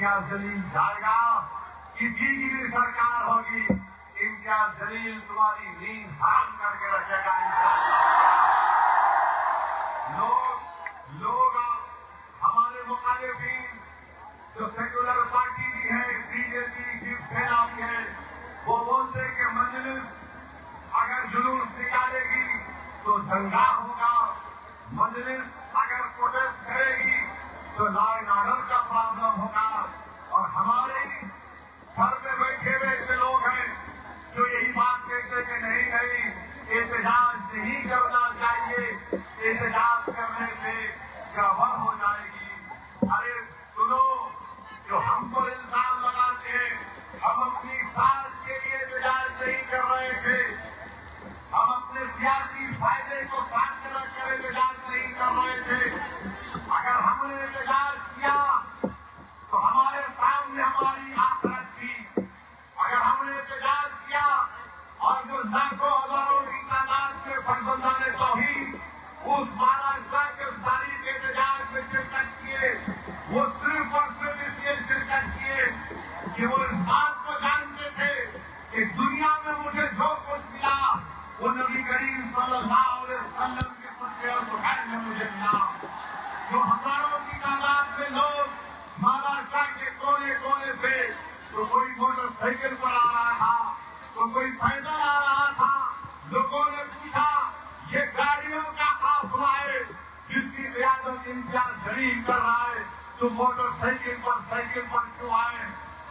امتیاز جلیل جائے گا. کسی کی بھی سرکار ہوگی, امتیاز جلیل تمہاری نیند حرام کر کے رکھے گا انشاءاللہ. لوگ ہمارے مخالفین جو سیکولر پارٹی بھی ہے, بی جے پی, شیو سینا بھی ہے, وہ بولتے کہ مجلس اگر جلوس نکالے گی تو دنگا ہوگا, مجلس اگر پروٹیسٹ کرے گی تو لا اینڈ آرڈر کا پرابلم ہوگا. اور ہمارے گھر میں بیٹھے ہوئے ایسے لوگ ہیں جو یہی بات کہتے کہ نہیں احتجاج نہیں کرنا چاہیے, احتجاج کرنے سے گڑبڑ ہو جائے گی. ارے سنو, جو ہم پر الزام لگاتے ہیں, ہم اپنی ساتھ کے لیے احتجاج نہیں کر رہے تھے, ہم اپنے سیاسی فائدے کو ساتھ میں رکھ کر احتجاج نہیں کر رہے تھے. اگر ہم نے احتجاج کیا تو ہمارے سامنے ہماری آخرت تھی. اگر ہم نے احتجاج کیا اور جو لاکھوں ہزاروں کی تعداد میں فرزندان توحید اس مہاراشٹر کے تاریخ احتجاج میں شرکت کیے, وہ صرف اور صرف اس لیے شرکت کیے کہ وہ اس بات کو جانتے تھے کہ دنیا میں مجھے جو کچھ ملا وہ نبی کریم صلی اللہ علیہ وسلم کے صدقے اور بخیر میں مجھے ملا. جو ہزاروں کی تعداد میں لوگ مہاراشٹر کے کونے کونے سے, تو کوئی موٹر سائیکل پر آ رہا تھا, تو کوئی پیدل آ رہا تھا. لوگوں نے پوچھا یہ گاڑیوں کا قافلہ ہے جس کی قیادت امتیاز جلیل کر رہا ہے, تو موٹر سائیکل پر کیوں آئے؟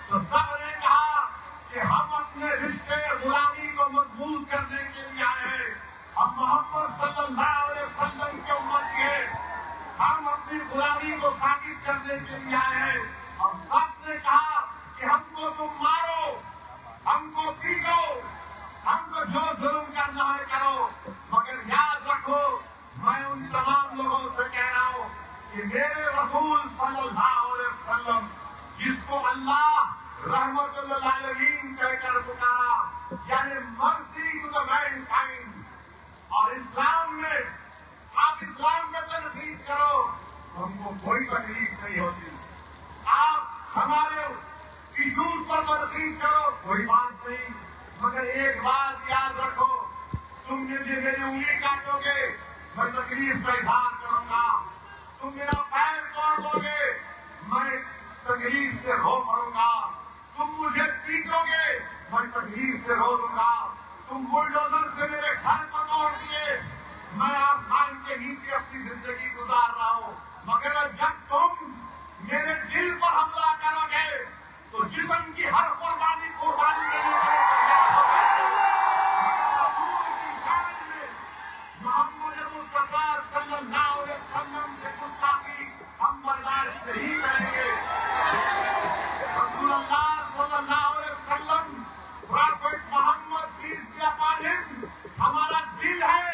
تو سب نے کہا کہ ہم اپنے رشتے غلامی کو مضبوط کرنے کے لیے آئے ہیں, ہم محمد صلی اللہ علیہ وسلم کی امت ہیں, ہم اپنی غلامی کو ثابت کرنے کے لیے آئے ہیں. اور سب نے کہا کہ ہم کو تم مارو, ہم کو پیٹو, ہم کو جو ظلم کرنا ہے کرو, مگر یاد رکھو میں ان تمام لوگوں سے کہہ رہا ہوں کہ میرے رسول صلی اللہ علیہ وسلم جس کو اللہ رحمت للعالمین کہہ کر پکارا, یعنی مرسی ٹو دا مین کائنڈ, اور اسلام میں آپ اسلام میں تنقید کرو ہم کو کوئی تکلیف نہیں ہوتی, آپ ہمارے ایشوز پر تنقید کرو کوئی بات نہیں, مگر ایک بات یاد رکھو, تم نے جو میری انگلی کاٹو گے میں تکلیف کا اظہار کروں گا, تم میرا پیر توڑ دو گے میں تکلیف سے رو پڑوں گا, تم مجھے پیٹو گے میں تکلیف سے رو دوں گا, تم بلڈوزر سے میرے گھر کو توڑ دیے میں آسمان کے نیچے اپنی زندگی گزار رہا ہوں, مگر جب تم میرے دل پر حملہ کرو گے تو جسم کی ہر قربانی کے لیے محمد مصطفیٰ صلی اللہ علیہ وسلم سے گستاخی ہم برداشت نہیں کریں گے. رسول اللہ صلی اللہ علیہ وسلم prophet Muhammad peace be upon him, ہمارا دل ہے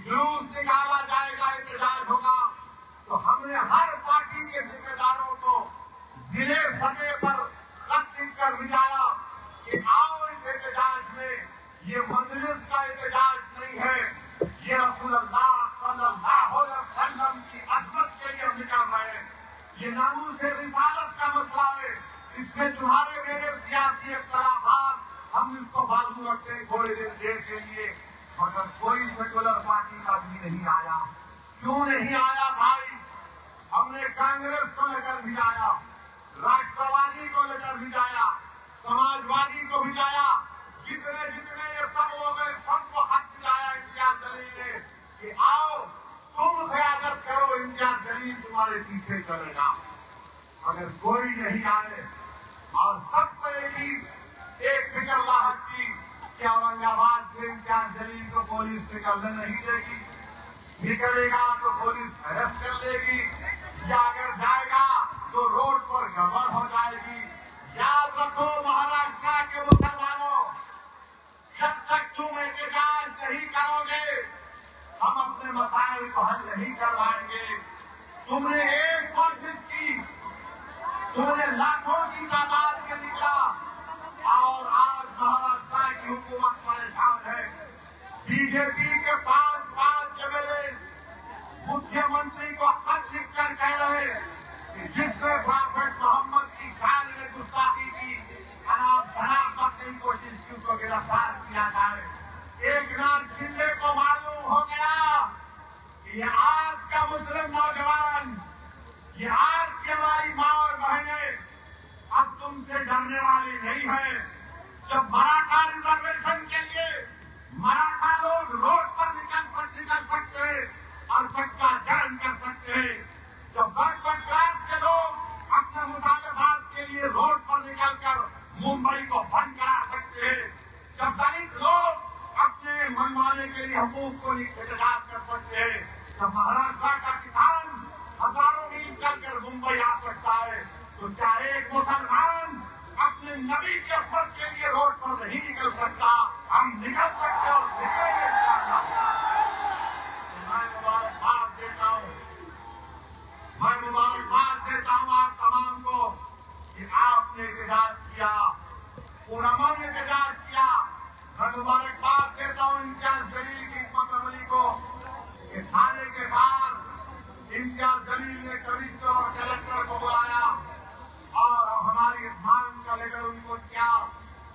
جلوس نکالا جائے گا، احتجاج ہوگا، تو ہم نے ہر پارٹی کے ذمہ داروں کو ضلع سطح پر خط لکھ کر بھیجایا کہ آؤ اس احتجاج میں، یہ مجلس کا احتجاج نہیں ہے، یہ رسول اللہ صلی اللہ علیہ وسلم کی عظمت کے لیے ہم نکال رہے ہیں، یہ ناموس رسالت کا مسئلہ ہے، اس میں تمہارے میرے سیاسی اختلافات ہم اس کو بازو رکھتے ہیں تھوڑے دیر کے لیے، مگر کوئی سیکولر پارٹی کا بھی نہیں آیا۔ کیوں نہیں آیا بھائی؟ ہم نے کانگریس کو لے کر بھیجایا، راشٹروادی کو لے کر بھیجایا، سماجوادی کو بھیجایا، جتنے یہ سب لوگ ہیں سب کو حق دلایا امتیاز جلیل نے کہ آؤ تم قیادت کرو، امتیاز جلیل تمہارے پیچھے چلے گا۔ اگر کوئی نہیں آئے اور سب کو ایک فکر لاحق کی کہ اورنگ آباد سے امتیاز جلیل کو پولیس نکلنے نہیں دے گی، نکلے گا تو پولیس اریسٹ کر لے گی، یا اگر جائے گا تو روڈ پر گڑبڑ ہو جائے گی۔ یاد رکھو مہاراشٹر کے مسلمانوں، جب تک تم احتجاج نہیں کرو گے ہم اپنے مسائل کو حل نہیں کروائیں گے۔ تم نے ایک کوشش کی، تم نے لاکھوں کی تعداد میں نکلا اور آج مہاراشٹر کی حکومت پریشان ہے۔ بی جے پی کے پانچ ایم ایل اے مکھیہ منتری کو خط لکھ کر کہہ رہے کہ جس نے پروفیٹ محمد کی شان میں گستاخی کی، شناخت کی کوشش کی، اس کو گرفتار کیا جائے۔ ایک ناتھ شندے کو معلوم ہو گیا کہ یہ آج کا مسلم نوجوان، یہ آج کی ہماری ماں اور بہنیں اب تم سے ڈرنے والی نہیں ہے۔ جب مراٹھا ریزرویشن کے لیے مراٹھا لوگ روڈ پر نکل سکتے ہیں اور چکا جام کر سکتے ہیں، جب بیکورڈ کلاس کے لوگ اپنے مطالبات کے لیے روڈ پر نکل کر ممبئی کو بند کرا سکتے ہیں، جب دلت لوگ اپنے منوانے کے لیے حقوق کو احتجاج کر سکتے ہیں، جب مہاراشٹر کا کسان ہزاروں میل چل کر ممبئی آ سکتا ہے، تو کیا ایک مسلمان اپنے نبی کی عصمت کے لیے روڈ پر نہیں نکل سکتا؟ ہم نکل سکتے اور نکلیں گے انشاءاللہ۔ میں مبارکباد دیتا ہوں آپ تمام کو کہ آپ نے احتجاج کیا، پورامن نے احتجاج کیا۔ میں مبارکباد دیتا ہوں امتیاز جلیل کی حکمت عملی کو کہ تھانے کے پاس امتیاز جلیل نے کمشنر اور کلکٹر کو بلایا اور ہماری مانگ کا لے کر ان کو کیا،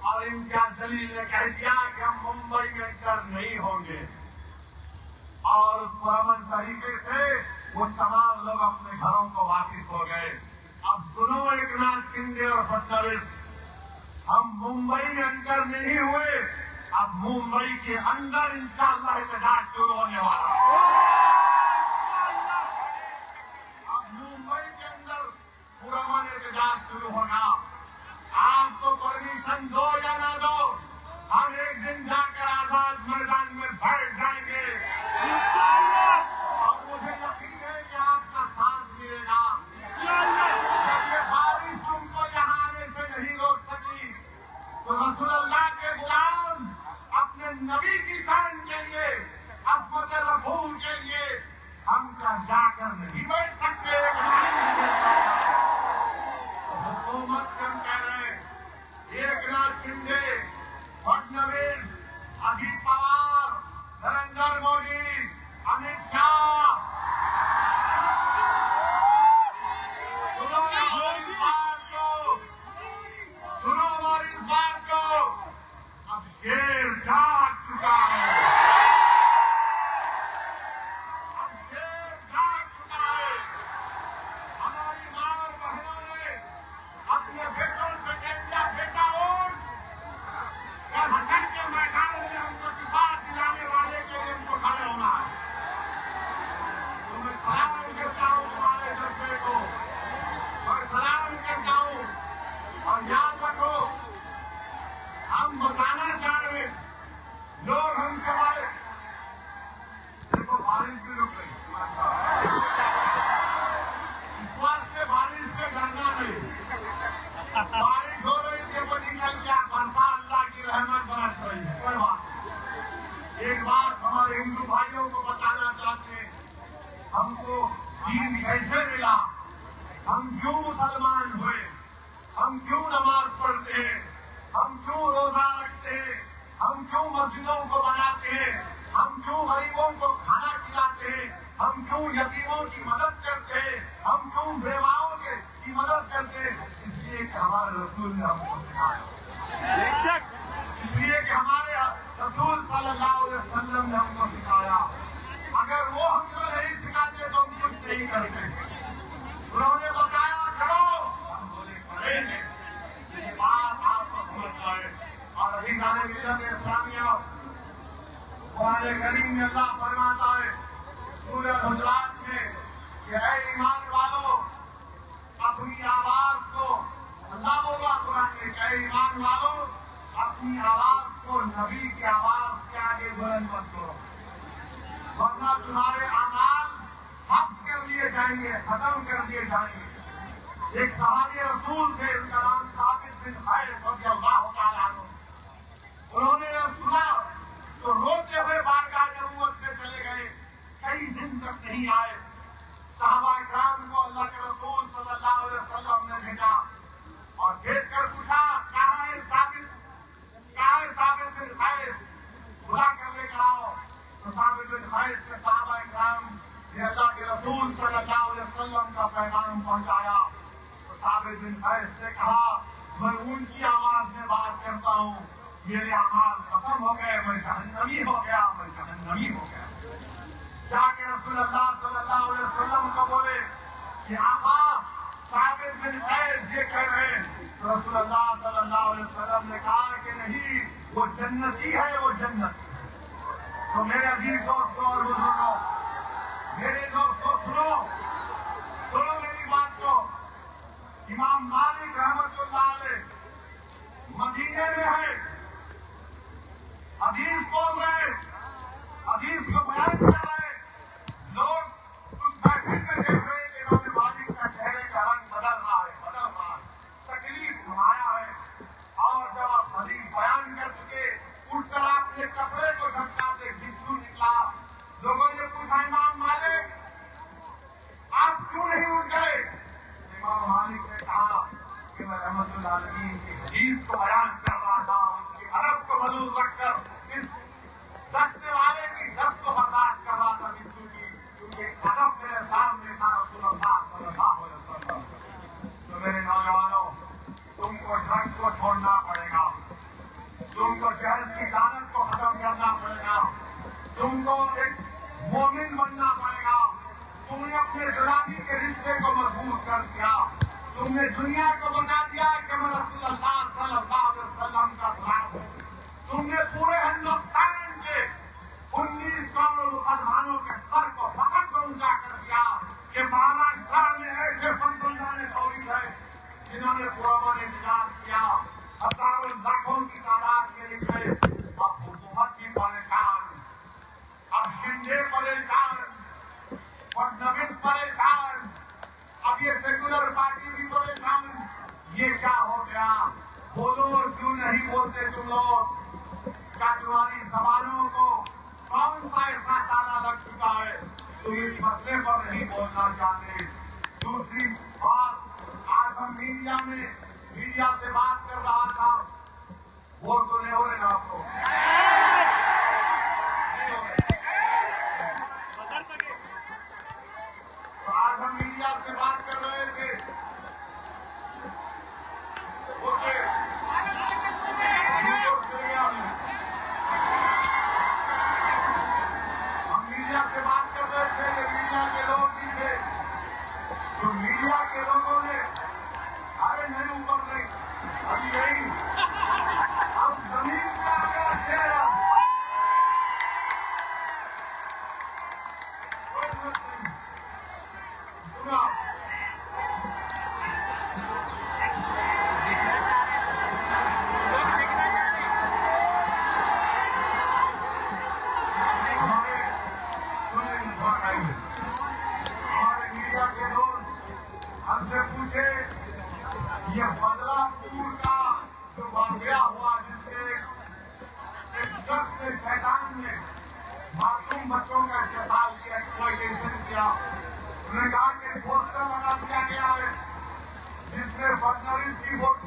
اور امتیاز جلیل نے کہہ دیا کہ ہم ممبئی میں انٹر نہیں ہوں گے، اور اس پرامن طریقے سے وہ تمام لوگ اپنے گھروں کو واپس ہو گئے۔ اب سنو ایک ناتھ شندے اور فڈنویس، ہم ممبئی میں انٹر نہیں ہوئے، اب ممبئی کے اندر انشاءاللہ احتجاج شروع ہونے والا ہے۔ اب ممبئی کے اندر پورامن احتجاج شروع ہوگا۔ آپ کو پرمیشن دو یا نہ دو، ہم ایک دن جا کر آزاد میدان میں بیٹھ جائیں گے، اور مجھے یقین ہے کہ آپ کا ساتھ ملے گا۔ جب یہ بارش تم کو یہاں آنے سے نہیں روک سکی، تو رسول اللہ کے غلام اپنے نبی کی شان کے لیے، عصمت رسول کے لیے ہم کا جا کر نہیں بیٹھ سکتے۔ حکومت سے ہم کہہ رہے ہیں، ایک ناتھ شندے، فڈنویس، اجیت پوار، نریندر مودی، امت شاہ، سنو ہماری اس بات کو، اب شیر جاگ چکا ہے، اب شیر جاگ چکا ہے۔ ہماری ماں اور بہنوں نے اپنے بیٹوں سے کہہ دیا، بیٹا اٹھ، ہٹن کے میدان میں ہم کو صفات دلانے والے کے لیے ہم کو کھڑے ہونا ہے۔ تو میں سلام کرتا ہوں تمہارے جذبے کو، میں سلام کرتا ہوں، اور یاد رکھو ہم بتانا چاہ رہے ہیں، لوگ ہم سے والے دیکھو بارش بھی رک رہی، اس واسطے بارش سے ڈرنا نہیں، بارش ہو رہی تھی وہ نکل گیا، برسا اللہ کی رحمت برس رہی ہے، کوئی بات نہیں۔ ایک بات ہمارے ہندو بھائیوں کو بتا ہم کو دین کیسے ملا, ہم کیوں مسلمان ہوئے, ہم کیوں نماز پڑھتے ہیں, ہم کیوں روزہ رکھتے ہیں, ہم کیوں مسجدوں کو بناتے ہیں, ہم کیوں غریبوں کو کھانا کھلاتے ہیں, ہم کیوں یتیموں کی مدد کرتے ہیں, ہم کیوں بیواؤں کی مدد کرتے ہیں. اس لیے کہ ہمارے رسول نے ہم کو سکھایا, اس لیے کہ ہمارے رسول صلی اللہ علیہ وسلم نے ہم کو سکھایا. اگر وہ ہم کو نہیں سکھاتے تو ہم کچھ نہیں کرتے. انہوں نے بتایا کرو, ہم بولے کریں گے. یہ بات آپ کو سمجھ جائے. اور ابھی جانے ملت اسلامیہ قرآن کریم میں اللہ فرماتا ہے سورہ حجرات میں کہ اے ایمان والو اپنی آواز کو, اللہ بولا قرآن میں کہ اے ایمان والو اپنی آواز کو نبی کی آواز کے آگے بلند مت کرو, ورنہ تمہارے اعمال حق کر لیے جائیں گے, ختم کر دیے جائیں گے. ایک صحابی رسول تھے, ان کا نام ثابت بن قیس رضی اللہ تعالیٰ عنہ. انہوں نے جب سنا تو روتے ہوئے بارگاہ نبوت سے چلے گئے, کئی دن تک نہیں آئے. صحابہ کرام کو اللہ کے رسول صلی اللہ علیہ وسلم نے بھیجا اور دیکھ کر پوچھا کہاں ہے ثابت بن قیس, بلا کر لے کر آؤ. تو ثابت بن قیس کے صحابہ کرام نے اللہ کے رسول صلی اللہ علیہ وسلم کا پیغام پہنچایا. تو ثابت بن قیس نے کہا میں ان کی آواز میں بات کرتا ہوں, میرے اعمال ختم ہو گئے, میں جہنمی ہو گیا. جا کے رسول اللہ صلی اللہ علیہ وسلم کو بولے کہ آقا ثابت بن قیس یہ کہہ رہے ہیں. تو رسول اللہ صلی اللہ علیہ وسلم نے کہا کہ نہیں, وہ جنتی ہے, وہ جنت. تو میرے عزیز دوستوں اور بزرگوں, میرے دوستوں سنو میری بات کو. امام مالک رحمت اللہ علیہ مدینے میں ہے, حدیث بول رہے, حدیث کو بیان کر رہے. لوگ اس محفل میں دیکھ رہے کہ امام مالک کا چہرے کا رنگ بدل رہا ہے, تکلیف نمایا ہے. اور جب آپ حدیث بیان کر چکے, اٹھ کر آپ نے کپڑے کو جھٹکاتے بچھو نکلا. لوگوں نے پوچھا امام مالک آپ کیوں نہیں اٹھ گئے؟ امام مالک نے کہا کہ میں رحمت العالمین کی حدیث کو بیان کر رہا تھا, اس کی ادب کو ملحوظ رکھ کر اس دستے والے کی دست کو برداشت کر رہا تھا بچھو کی, کیونکہ ادب میرے سامنے تھا رسول اللہ صلی اللہ علیہ وسلم. تو میرے نوجوانوں, تم کو ڈرگس کو چھوڑنا پڑے گا, تم کو جہیز کی لعنت کو ختم کرنا پڑے گا, تم کو ایک مومن بننا پڑے گا. تم نے اپنے غلامی کے رشتے کو مضبوط کر دیا, تم نے دنیا کو بتا دیا کہ میں رسول اللہ صلی اللہ علیہ وسلم کا غلام ہوں. تم نے پورے ہندوستان کے 19 کروڑ مسلمانوں کے سر کو فقط پر اونچا کر دیا کہ مہاراشٹر میں ایسے فنڈانے فوری ہے جنہوں نے پورا نے تجارت کیا, ہزاروں لاکھوں کی تعداد میں نکلے. اب حکومت بھی پریشان, اب شنڈے پریشان, فڈنویس پریشان, اب یہ سیکولر پارٹی بھی پریشان. یہ کیا ہو گیا؟ بولو کیوں نہیں بولتے تم لوگ؟ کیا تمہاری زبانوں کو کون سا ایسا تالا لگ چکا ہے تم اس مسئلے پر نہیں بولنا چاہتے؟ دوسری بات, آج ہم میڈیا سے بات کر رہا تھا, وہ تو نہیں ہو رہے نا آپ کو, تو آج ہم میڈیا سے بات کر رہے تھے. ہم میڈیا سے بات کر رہے تھے, میڈیا کے لوگ بھی تھے, تو میڈیا کے لوگوں نے ارے نہیں اوپر نہیں, ابھی نہیں, اب زمین پہ آ گیا شیر. ہمارے میڈیا کے لوگ ہم سے پوچھے یہ بدلا پور کا جو واقعہ ہوا جس کے ایک شخص نے شیطان نے معصوم بچوں کا استحصال کیا, ایکسپلائٹیشن کیا, اس نے کہا کہ پوسٹر لگا دیا گیا ہے جس میں فڈنویس کی ووٹ